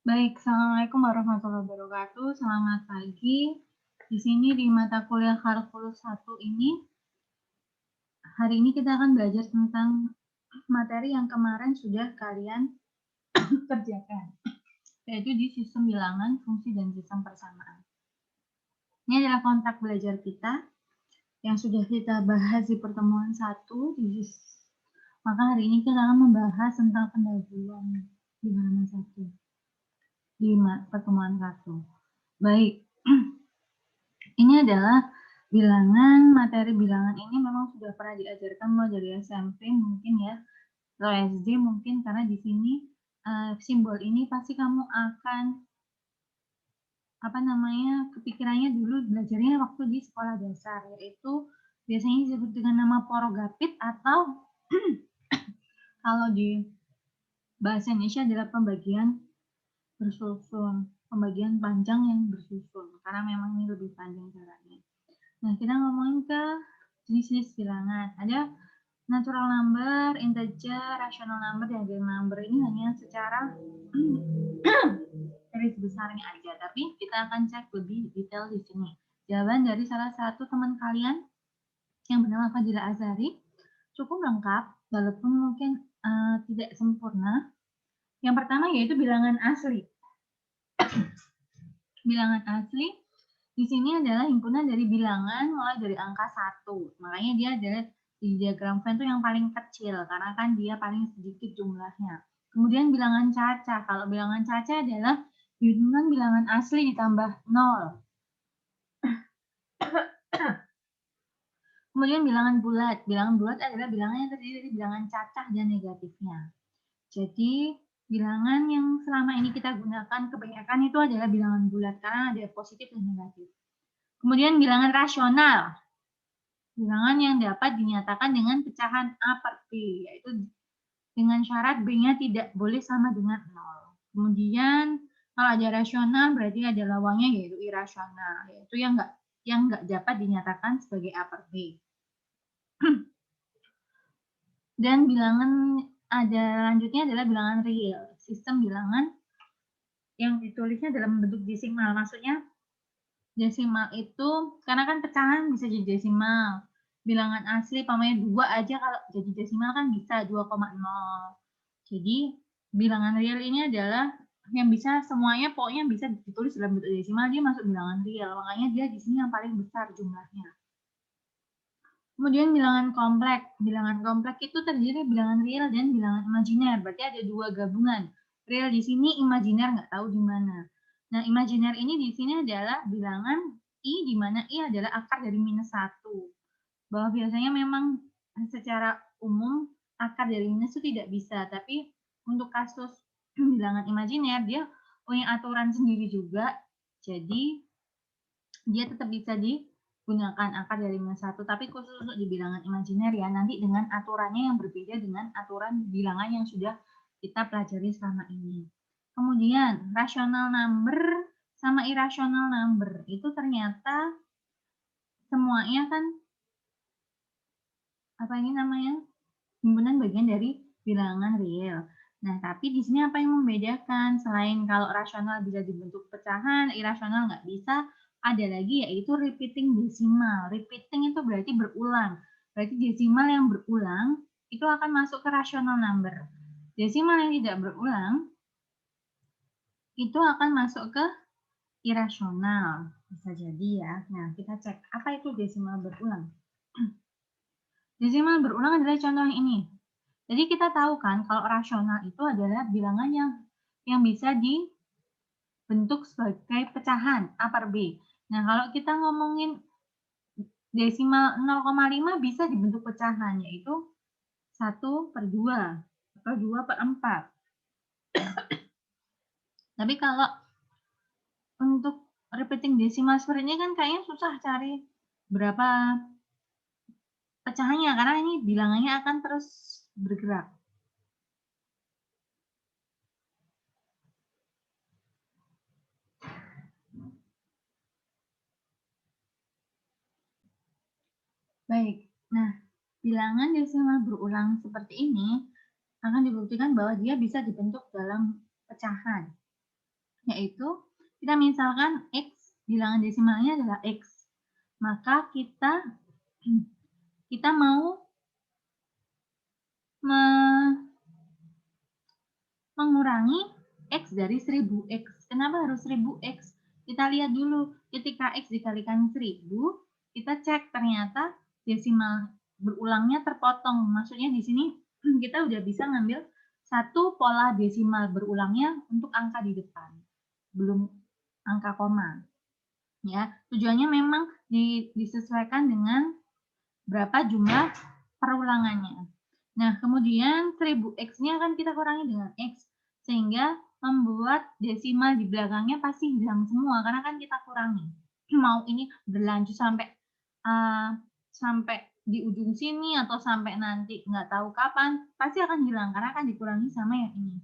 Baik, Assalamualaikum warahmatullahi wabarakatuh. Selamat pagi. Di sini di mata kuliah kalkulus 1 ini, hari ini kita akan belajar tentang materi yang kemarin sudah kalian kerjakan, yaitu di sistem bilangan, fungsi, dan sistem persamaan. Ini adalah kontrak belajar kita yang sudah kita bahas di pertemuan 1. Maka hari ini kita akan membahas tentang pendahuluan di halaman 1 di pertemuan 1. Baik. Ini adalah bilangan, materi bilangan ini memang sudah pernah diajarkan mulai dari SMP mungkin ya, atau SD mungkin, karena di sini simbol ini pasti kamu akan kepikirannya dulu belajarnya waktu di sekolah dasar, yaitu biasanya disebut dengan nama porogapit atau kalau di bahasa Indonesia adalah pembagian bersusun, pembagian panjang yang bersusun, karena memang ini lebih panjang caranya. Nah, kita ngomongin ke jenis-jenis bilangan. Ada natural number, integer, rational number, dan real number. Ini hanya secara garis besarnya aja, tapi kita akan cek lebih detail di sini. Jawaban dari salah satu teman kalian yang bernama Fadila Azari cukup lengkap, walaupun mungkin tidak sempurna. Yang pertama yaitu bilangan asli. Bilangan asli di sini adalah himpunan dari bilangan mulai dari angka 1. Makanya dia adalah di diagram Venn itu yang paling kecil karena kan dia paling sedikit jumlahnya. Kemudian bilangan caca. Kalau bilangan caca adalah himpunan bilangan asli ditambah 0. Kemudian bilangan bulat. Bilangan bulat adalah bilangan yang terdiri dari bilangan cacah dan negatifnya. Jadi bilangan yang selama ini kita gunakan kebanyakan itu adalah bilangan bulat karena ada positif dan negatif. Kemudian bilangan rasional. Bilangan yang dapat dinyatakan dengan pecahan A per B, yaitu dengan syarat B-nya tidak boleh sama dengan 0. Kemudian kalau ada rasional berarti ada lawannya yaitu irasional, yaitu yang nggak dapat dinyatakan sebagai A per B. Dan bilangan lanjutnya adalah bilangan real, sistem bilangan yang ditulisnya dalam bentuk desimal. Maksudnya desimal itu karena kan pecahan bisa jadi desimal. Bilangan asli pamannya 2 aja kalau jadi desimal kan bisa 2,0. Jadi bilangan real ini adalah yang bisa semuanya pokoknya bisa ditulis dalam bentuk desimal, dia masuk bilangan real. Makanya dia di sini yang paling besar jumlahnya. Kemudian bilangan kompleks. Bilangan kompleks itu terdiri dari bilangan real dan bilangan imajiner. Berarti ada 2 gabungan. Real di sini, imajiner nggak tahu di mana. Nah, imajiner ini di sini adalah bilangan I, di mana I adalah akar dari -1. Bahwa biasanya memang secara umum akar dari minus itu tidak bisa, tapi untuk kasus bilangan imajiner dia punya aturan sendiri juga. Jadi dia tetap bisa digunakan akar dari -1, tapi khusus untuk di bilangan imajiner ya, nanti dengan aturannya yang berbeda dengan aturan bilangan yang sudah kita pelajari selama ini. Kemudian rational number sama irrational number itu ternyata semuanya kan himpunan bagian dari bilangan real. Nah, tapi di sini apa yang membedakan? Selain kalau rasional bisa dibentuk pecahan, irasional nggak bisa, ada lagi yaitu repeating decimal. Repeating itu berarti berulang. Berarti desimal yang berulang itu akan masuk ke rational number. Desimal yang tidak berulang itu akan masuk ke irasional. Bisa jadi ya. Nah, kita cek apa itu desimal berulang. Desimal berulang adalah contoh yang ini. Jadi kita tahu kan kalau rasional itu adalah bilangan yang bisa dibentuk sebagai pecahan A per B. Nah, kalau kita ngomongin desimal 0,5 bisa dibentuk pecahan, yaitu 1 per 2 atau 2 per 4. Tapi kalau untuk repeating decimal seperti ini kan kayaknya susah cari berapa pecahannya, karena ini bilangannya akan terus bergerak. Baik, nah bilangan desimal berulang seperti ini akan dibuktikan bahwa dia bisa dibentuk dalam pecahan. yaitu kita misalkan X, bilangan desimalnya adalah X. Maka kita mau mengurangi X dari 1000X. Kenapa harus 1000X? Kita lihat dulu, ketika X dikalikan 1000, kita cek ternyata desimal berulangnya terpotong. Maksudnya di sini kita udah bisa ngambil satu pola desimal berulangnya untuk angka di depan, belum angka koma. Ya, tujuannya memang disesuaikan dengan berapa jumlah perulangannya. Nah, kemudian 1000X-nya akan kita kurangi dengan X, sehingga membuat desimal di belakangnya pasti hilang semua, karena kan kita kurangi. Mau ini berlanjut sampai di ujung sini atau sampai nanti nggak tahu kapan, pasti akan hilang, karena akan dikurangi sama yang ini.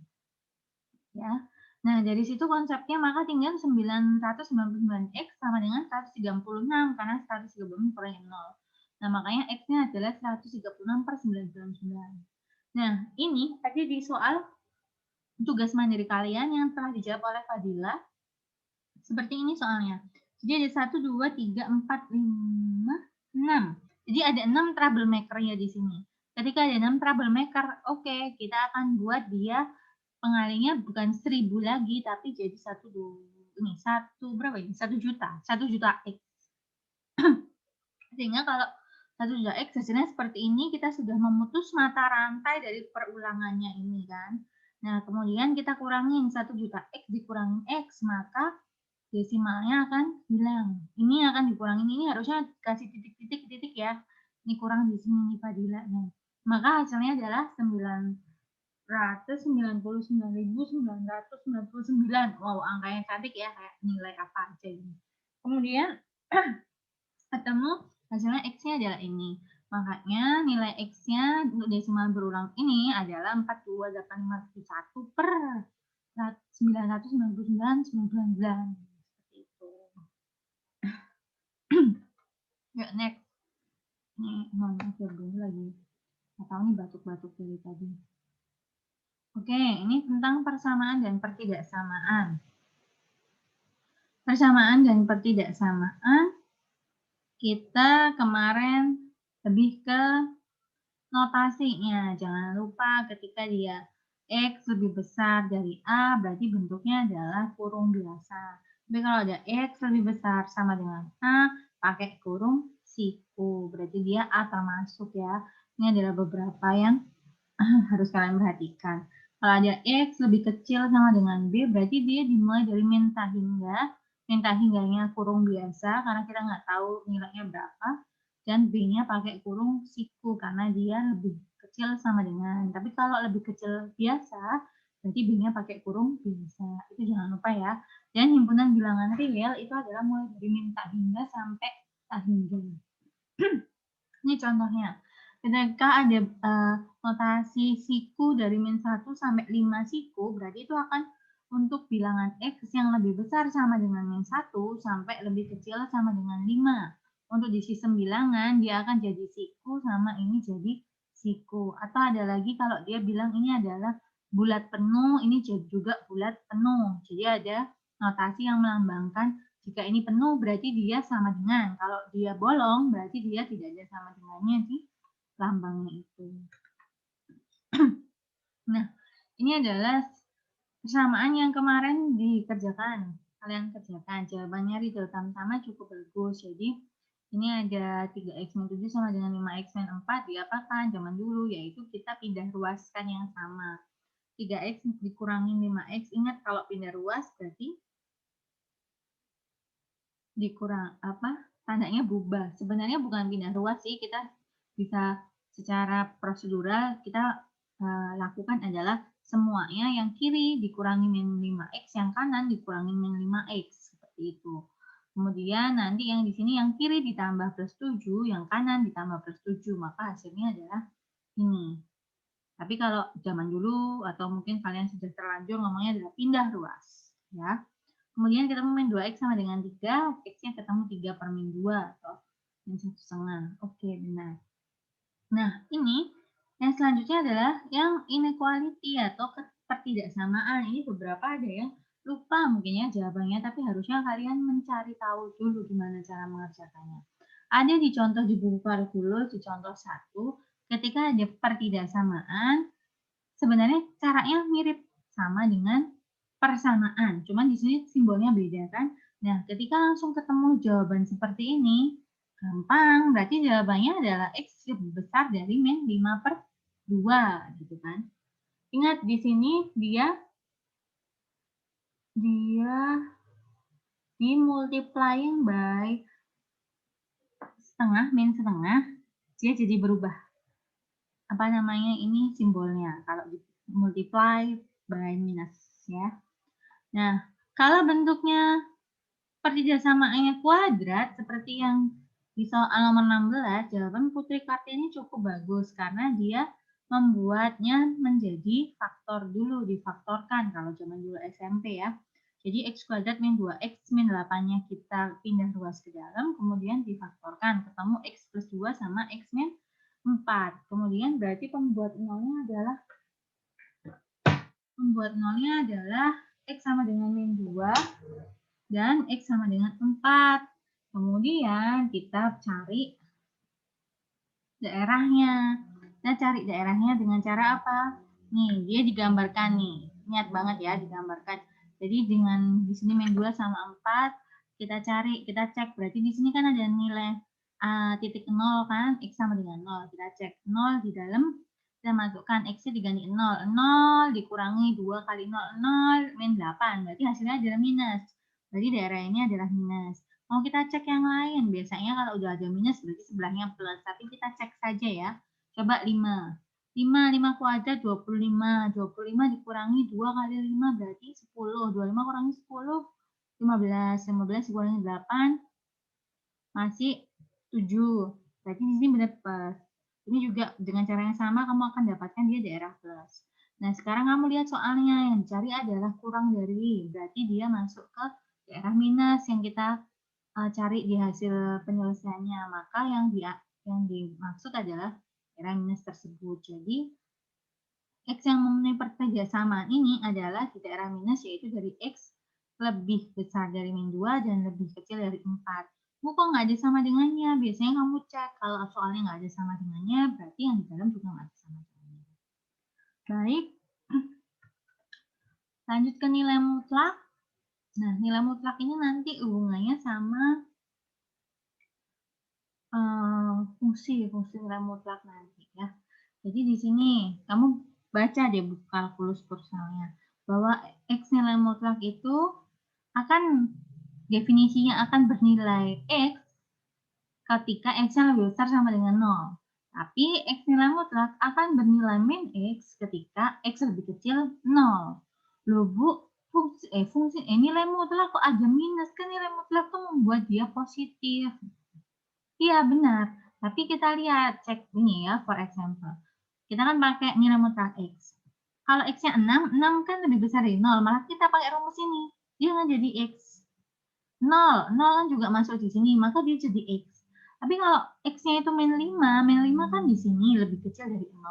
Ya. Nah, dari situ konsepnya maka tinggal 999X sama dengan 136, karena 136 kurangi 0. Nah, makanya X-nya adalah 136/999. Nah, ini tadi di soal tugas mandiri kalian yang telah dijawab oleh Fadila. Seperti ini soalnya. Jadi ada 1, 2, 3, 4, 5, 6. Jadi ada 6 troublemaker ya di sini. Ketika ada 6 troublemaker, oke, kita akan buat dia pengalinya bukan 1000 lagi, tapi jadi 1 berapa ini? 1 juta. 1 juta X. Sehingga kalau 1 juta X hasilnya seperti ini, kita sudah memutus mata rantai dari perulangannya ini kan. Nah, kemudian kita kurangin 1 juta X dikurangin X, maka desimalnya akan hilang. Ini akan dikurangin, ini harusnya kasih titik-titik ya. Ini kurang di sini nih Fadila. Nah, maka hasilnya adalah 999.999. Wow, angkanya cantik ya, kayak nilai apa aja ini. Kemudian ketemu hasilnya X-nya adalah ini. Makanya nilai X-nya untuk desimal berulang ini adalah 42851 per 999,999. Yuk, next. Ini maaf ya dulu lagi. Nggak tahu nih batuk-batuk dari tadi. Oke, ini tentang persamaan dan pertidaksamaan. Persamaan dan pertidaksamaan, kita kemarin lebih ke notasinya. Jangan lupa ketika dia X lebih besar dari A, berarti bentuknya adalah kurung biasa. Tapi kalau ada X lebih besar sama dengan A, pakai kurung siku. Berarti dia A termasuk ya. Ini adalah beberapa yang harus kalian perhatikan. Kalau ada X lebih kecil sama dengan B, berarti dia dimulai dari minta hingga. Minta hingganya kurung biasa, karena kita nggak tahu nilainya berapa. Dan B-nya pakai kurung siku, karena dia lebih kecil sama dengan. Tapi kalau lebih kecil biasa, berarti B-nya pakai kurung biasa. Itu jangan lupa ya. Dan himpunan bilangan real itu adalah mulai dari minta hingga sampai tak hingga. Ini contohnya. Ketika ada notasi siku dari min 1 sampai 5 siku, berarti itu akan untuk bilangan X yang lebih besar sama dengan min 1 sampai lebih kecil sama dengan 5. Untuk di sistem bilangan, dia akan jadi siku sama ini jadi siku. Atau ada lagi kalau dia bilang ini adalah bulat penuh, ini juga bulat penuh. Jadi ada notasi yang melambangkan jika ini penuh berarti dia sama dengan. Kalau dia bolong berarti dia tidak ada sama dengannya di lambangnya itu. Nah, ini adalah persamaan yang kemarin dikerjakan. Kalian kerjakan. Jawabannya Ridho Tamtama cukup bagus. Jadi, ini ada 3X min 7 sama dengan 5X min 4 diapakan zaman dulu, yaitu kita pindah ruaskan yang sama. 3X dikurangin 5X. Ingat kalau pindah ruas berarti tandanya berubah. Sebenarnya bukan pindah ruas sih, kita bisa secara prosedural kita lakukan adalah semuanya yang kiri dikurangi min 5X, yang kanan dikurangi min 5X, seperti itu. Kemudian nanti yang di sini yang kiri ditambah plus 7, yang kanan ditambah plus 7, maka hasilnya adalah ini. Tapi kalau zaman dulu atau mungkin kalian sudah terlanjur ngomongnya adalah pindah ruas, ya. Kemudian kita min 2X sama dengan 3, X-nya ketemu 3 per min 2 atau min 1,5. Oke, benar. Nah, ini yang selanjutnya adalah yang inequality atau ketidaksamaan. Ini beberapa ada yang lupa mungkin ya jawabannya, tapi harusnya kalian mencari tahu dulu gimana cara mengerjakannya. Ada di contoh di buku kalkulus, di contoh 1, ketika ada pertidaksamaan, sebenarnya caranya mirip sama dengan persamaan, cuman di sini simbolnya beda kan. Nah, ketika langsung ketemu jawaban seperti ini, gampang, berarti jawabannya adalah X lebih besar dari min 5/2, gitu kan. Ingat di sini dia dimultiplying by setengah min setengah, dia jadi berubah. Apa namanya ini simbolnya kalau di multiply by minus ya. Nah, kalau bentuknya pertidaksamaan kuadrat seperti yang di soal nomor 16, jawaban Putri Kartini cukup bagus karena dia membuatnya menjadi faktor dulu, difaktorkan kalau zaman dulu SMP ya. Jadi X kuadrat min 2X min 8-nya kita pindah ruas ke dalam, kemudian difaktorkan, ketemu X plus 2 sama X min 4. Kemudian berarti pembuat nolnya adalah X sama dengan min 2 dan X sama dengan 4. Kemudian kita cari daerahnya. Kita cari daerahnya dengan cara apa? Nih, dia digambarkan nih. Niat banget ya digambarkan. Jadi dengan di sini min 2 sama 4, kita cari, kita cek. Berarti di sini kan ada nilai titik 0 kan, X sama dengan 0. Kita cek 0 di dalam, kita masukkan X-nya diganti 0. 0 dikurangi 2 kali 0, 0 min 8. Berarti hasilnya adalah minus. Berarti daerah ini adalah minus. Mau kita cek yang lain. Biasanya kalau udah ada minus berarti sebelahnya plus. Tapi kita cek saja ya. Coba 5. 5 kuadrat 25. 25 dikurangi 2 kali 5 berarti 10. 25 kurangi 10, 15. 15 dikurangi 8, masih 7. Berarti di sini benar plus. Ini juga dengan cara yang sama kamu akan dapatkan dia daerah plus. Nah, sekarang kamu lihat soalnya yang dicari adalah kurang dari. Berarti dia masuk ke daerah minus yang kita cari di hasil penyelesaiannya. Maka yang dimaksud adalah daerah minus tersebut. Jadi, X yang memenuhi pertidaksamaan ini adalah di daerah minus, yaitu dari X lebih besar dari min 2 dan lebih kecil dari 4. Bu, kok nggak ada sama dengannya? Biasanya kamu cek, kalau soalnya nggak ada sama dengannya, berarti yang di dalam juga nggak ada sama dengannya. Baik, lanjut ke nilai mutlak. Nah, nilai mutlak ini nanti hubungannya sama fungsi nilai mutlak nanti ya. Jadi di sini kamu baca deh buku kalkulus kursalnya bahwa X nilai mutlak itu akan definisinya akan bernilai X ketika X-nya lebih besar sama dengan 0. Tapi X nilai mutlak akan bernilai min X ketika X lebih kecil 0. Loh Bu, nilai mutlak kok ada minus? Kan nilai mutlak tuh membuat dia positif. Iya benar, tapi kita lihat, cek ini ya, for example. Kita kan pakai nilai mutlak X. Kalau X-nya 6, 6 kan lebih besar dari 0, malah kita pakai rumus ini. Dia kan jadi X. 0, 0 kan juga masuk di sini, maka dia jadi X. Tapi kalau X-nya itu min 5 kan di sini lebih kecil dari 0.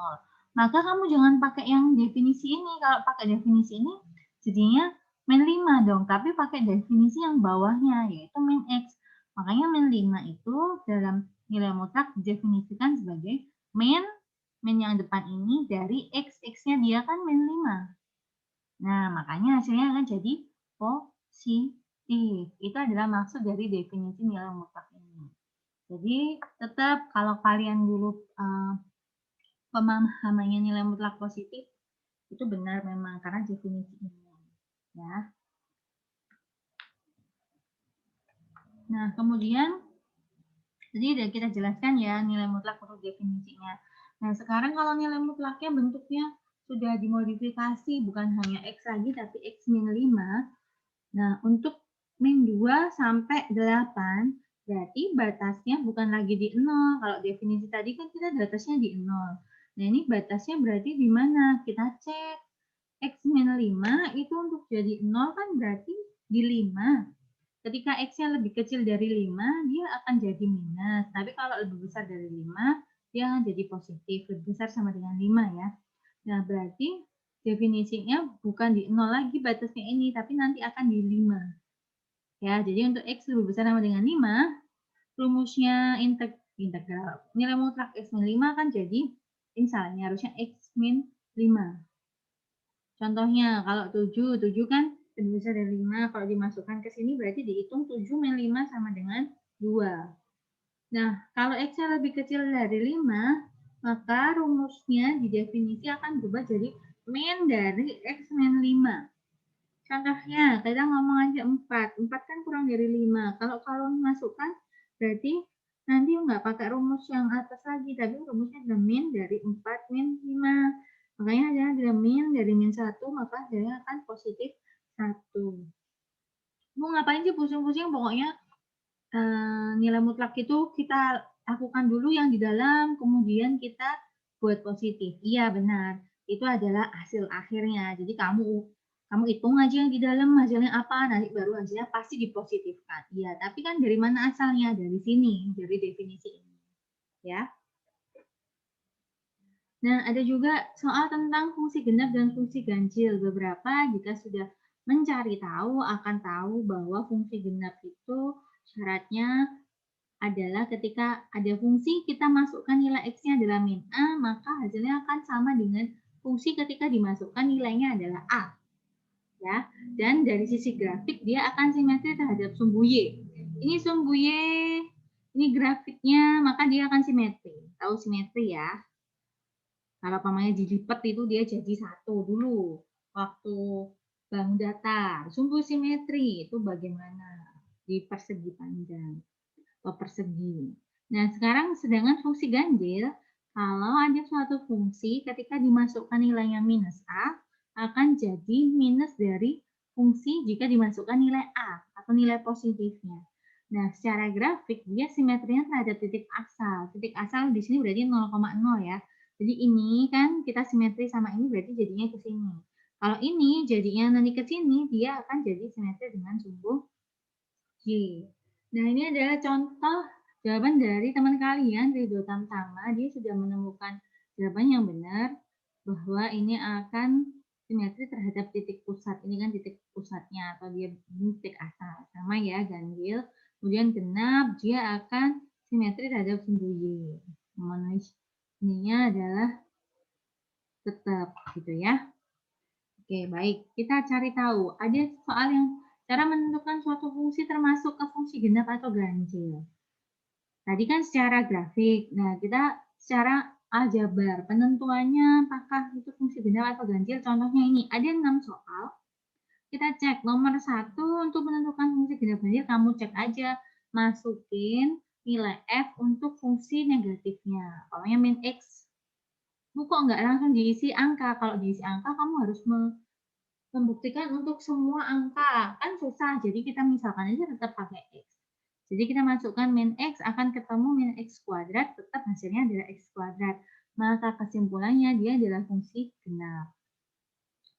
Maka kamu jangan pakai yang definisi ini. Kalau pakai definisi ini, jadinya min 5 dong, tapi pakai definisi yang bawahnya, yaitu min X. Makanya min 5 itu dalam nilai mutlak didefinisikan sebagai min yang depan ini dari X-nya dia kan min 5. Nah, makanya hasilnya akan jadi positif. Itu adalah maksud dari definisi nilai mutlak ini. Jadi, tetap kalau kalian dulu pemahamannya nilai mutlak positif, itu benar memang karena definisi ini. Ya. Nah, kemudian jadi udah kita jelaskan ya nilai mutlak untuk definisinya. Nah, sekarang kalau nilai mutlaknya bentuknya sudah dimodifikasi, bukan hanya X lagi, tapi X min 5. Nah, untuk min 2 sampai 8, berarti batasnya bukan lagi di 0. Kalau definisi tadi kan kita batasnya di 0. Nah, ini batasnya berarti di mana? Kita cek. X min 5 itu untuk jadi 0 kan berarti di 5. Ketika X-nya lebih kecil dari 5, dia akan jadi minus. Tapi kalau lebih besar dari 5, dia akan jadi positif. Lebih besar sama dengan 5 ya. Nah, berarti definisinya bukan di 0 lagi batasnya ini, tapi nanti akan di 5. Ya, jadi untuk X lebih besar sama dengan 5, rumusnya integral nilai mutlak X min 5 kan jadi, misalnya harusnya X min 5. Contohnya, kalau 7 kan lebih besar dari 5, kalau dimasukkan ke sini berarti dihitung 7 min 5 sama dengan 2. Nah, kalau X-nya lebih kecil dari 5, maka rumusnya di definisi akan berubah jadi min dari X min 5. Contohnya, kita ngomong aja 4. 4 kan kurang dari 5. Kalau dimasukkan, berarti nanti nggak pakai rumus yang atas lagi, tapi rumusnya adalah min dari 4 min 5. Makanya adalah min dari min 1, maka hasilnya akan positif 1. Mau ngapain sih pusing-pusing? Pokoknya nilai mutlak itu kita lakukan dulu yang di dalam, kemudian kita buat positif. Iya, benar. Itu adalah hasil akhirnya. Jadi kamu hitung aja yang di dalam hasilnya apa, nanti baru hasilnya pasti dipositifkan. Iya, tapi kan dari mana asalnya? Dari sini, dari definisi ini. Ya. Nah, ada juga soal tentang fungsi genap dan fungsi ganjil. Beberapa jika sudah mencari tahu akan tahu bahwa fungsi genap itu syaratnya adalah ketika ada fungsi kita masukkan nilai X-nya adalah min A, maka hasilnya akan sama dengan fungsi ketika dimasukkan nilainya adalah A. Ya, dan dari sisi grafik dia akan simetri terhadap sumbu Y. Ini sumbu Y, ini grafiknya, maka dia akan simetri. Tahu simetri ya? Kalau pamannya dilipat itu dia jadi satu dulu. Waktu bangun datar, sumbu simetri itu bagaimana? Di persegi panjang atau persegi. Nah, sekarang sedangkan fungsi ganjil, kalau ada suatu fungsi ketika dimasukkan nilainya minus A, akan jadi minus dari fungsi jika dimasukkan nilai A atau nilai positifnya. Nah, secara grafik dia simetrinya terhadap titik asal. Titik asal di sini berarti 0,0 ya. Jadi ini kan kita simetri sama ini berarti jadinya ke sini. Kalau ini jadinya nanti ke sini, dia akan jadi simetri dengan sumbu Y. Nah, ini adalah contoh jawaban dari teman kalian, Ridho Tamtama. Dia sudah menemukan jawaban yang benar bahwa ini akan simetri terhadap titik pusat. Ini kan titik pusatnya atau dia titik asal. Sama ya, ganjil. Kemudian genap, dia akan simetri terhadap sumbu Y. Ininya adalah tetap gitu ya. Oke, baik. Kita cari tahu. Ada soal yang cara menentukan suatu fungsi termasuk ke fungsi genap atau ganjil. Tadi kan secara grafik. Nah, kita secara aljabar. Penentuannya apakah itu fungsi genap atau ganjil. Contohnya ini. Ada 6 soal. Kita cek. Nomor 1 untuk menentukan fungsi genap ganjil. Kamu cek aja. Masukin nilai F untuk fungsi negatifnya. Pokoknya min X. Kok nggak langsung diisi angka? Kalau diisi angka, kamu harus membuktikan untuk semua angka. Kan susah, jadi kita misalkan aja tetap pakai X. Jadi kita masukkan min X akan ketemu min X kuadrat, tetap hasilnya adalah X kuadrat. Maka kesimpulannya dia adalah fungsi genap.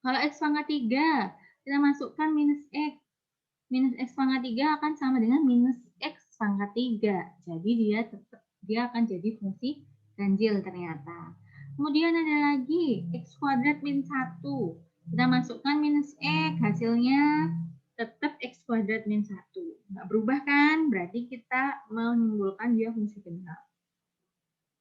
Kalau X pangkat 3, kita masukkan minus X. Minus X pangkat 3 akan sama dengan minus X pangkat 3. Jadi dia akan jadi fungsi ganjil ternyata. Kemudian ada lagi X kuadrat min 1. Kita masukkan minus X, hasilnya tetap X kuadrat min 1. Nggak berubah kan? Berarti kita menyimpulkan dia fungsi genap.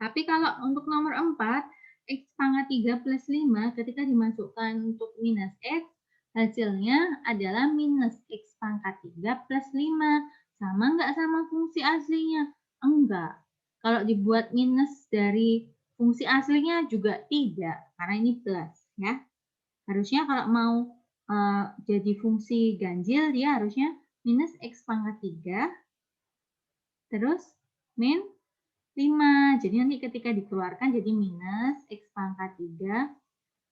Tapi kalau untuk nomor 4, X pangkat 3 plus 5 ketika dimasukkan untuk minus X, hasilnya adalah minus X pangkat 3 plus 5. Sama nggak sama fungsi aslinya? Enggak. Kalau dibuat minus dari fungsi aslinya juga tidak, karena ini plus. Ya. Harusnya kalau mau jadi fungsi ganjil, dia harusnya minus X pangkat 3, terus min 5. Jadi nanti ketika dikeluarkan jadi minus X pangkat 3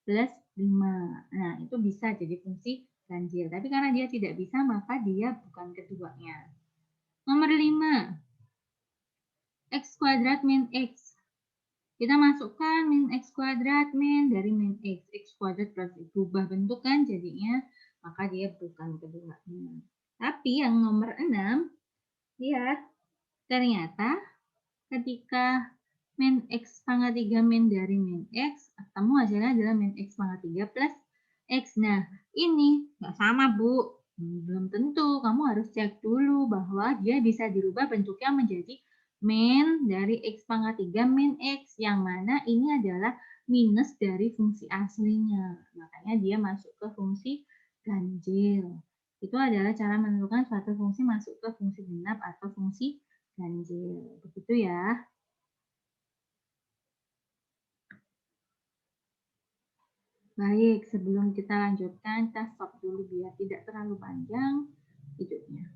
plus 5. Nah, itu bisa jadi fungsi ganjil. Tapi karena dia tidak bisa, maka dia bukan keduanya. Nomor 5. X kuadrat min X. Kita masukkan min X kuadrat min dari min X. X kuadrat berubah bentuk kan jadinya, maka dia bukan keduanya. Tapi yang nomor 6, lihat, ternyata ketika min X pangkat 3 min dari min X, ketemu hasilnya adalah min X pangkat 3 plus X. Nah, ini nggak sama, Bu. Belum tentu, kamu harus cek dulu bahwa dia bisa dirubah bentuknya menjadi min dari X pangkat 3 min X, yang mana ini adalah minus dari fungsi aslinya. Makanya dia masuk ke fungsi ganjil. Itu adalah cara menentukan suatu fungsi masuk ke fungsi genap atau fungsi ganjil. Begitu ya. Baik, sebelum kita lanjutkan, kita stop dulu biar tidak terlalu panjang videonya.